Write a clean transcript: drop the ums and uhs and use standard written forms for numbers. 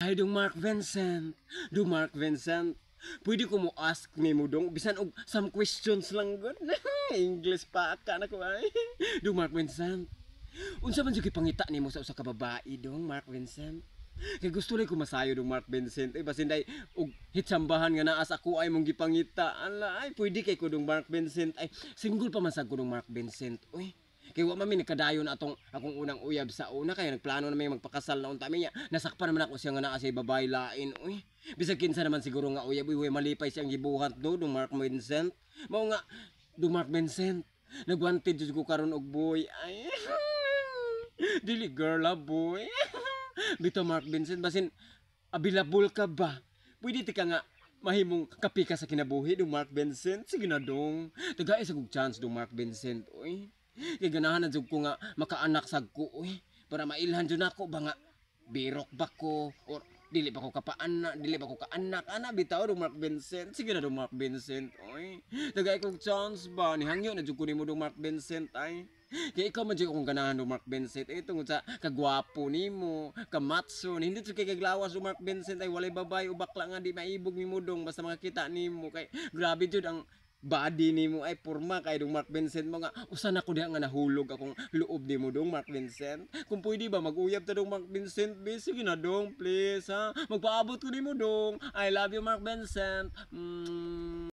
Ay, dong Mark Vincent. Dong Mark Vincent. Pwede ko mo ask ni mo dong. Bisan og some questions lang gud. English pa ka na ko ay. Dong Mark Vincent. Unsa man jud pangita nimo sa usa ka babae dong Mark Vincent? Kay gusto lang ko masayo dong Mark Vincent. Basin day og hitsambahan nga naas ako ay mong gipangita. Ala ay pwede kay ko dong Mark Vincent. Ay single pa man sad ko dong Mark Vincent. Uy. Kay wa man mi nagkadayon atong akong unang uyab sa una kay nagplano na may magpakasal na unta niya. Nasakpan naman ako siya nga naa sa babae lain. Uy. Bisag kinsa naman siguro nga uyab uy malipay siyang gibuhat do dong Mark Vincent. Mao nga dong Mark Vincent. Nagwanted jud ko karon og boy. Ay. Dili girl boy. Bito Mark Vincent basin available ka ba? Pwede ti ka nga mahimong kapi ka sa kinabuhi dong Mark Vincent. Sige na dong. Tagay sa kong chance dong Mark Vincent. Uy. Kaya ganahan na jud ko nga makaanak sag ko. Uy. Para mailhan jud ako ba nga birok ba ko or dili ba ko kapaanak, dili ba ko kaanak. Ana bitaw dong Mark Vincent. Sige na dong Mark Vincent. Uy. Tagay kong chance ba? Nihangyo na jud ko nimo dong Mark Vincent ay. Kaya ikaw man dyan kung ganahan do Mark Vincent. Ito tungkol sa kagwapo nimo, kamatso. Hindi ito kay kaglawas do Mark Vincent. Ay walay babae o bakla nga di maibog nimo dong. Basta makakita nimo. Kay grabe jud ang body nimo ay porma kay dong Mark Vincent mo nga. Usan ako diha nga nahulog akong loob nimo dong Mark Vincent. Kung pwede ba mag-uyab ta dong Mark Vincent. Sige na dong please ha. Magpaabot ko nimo dong. I love you Mark Vincent.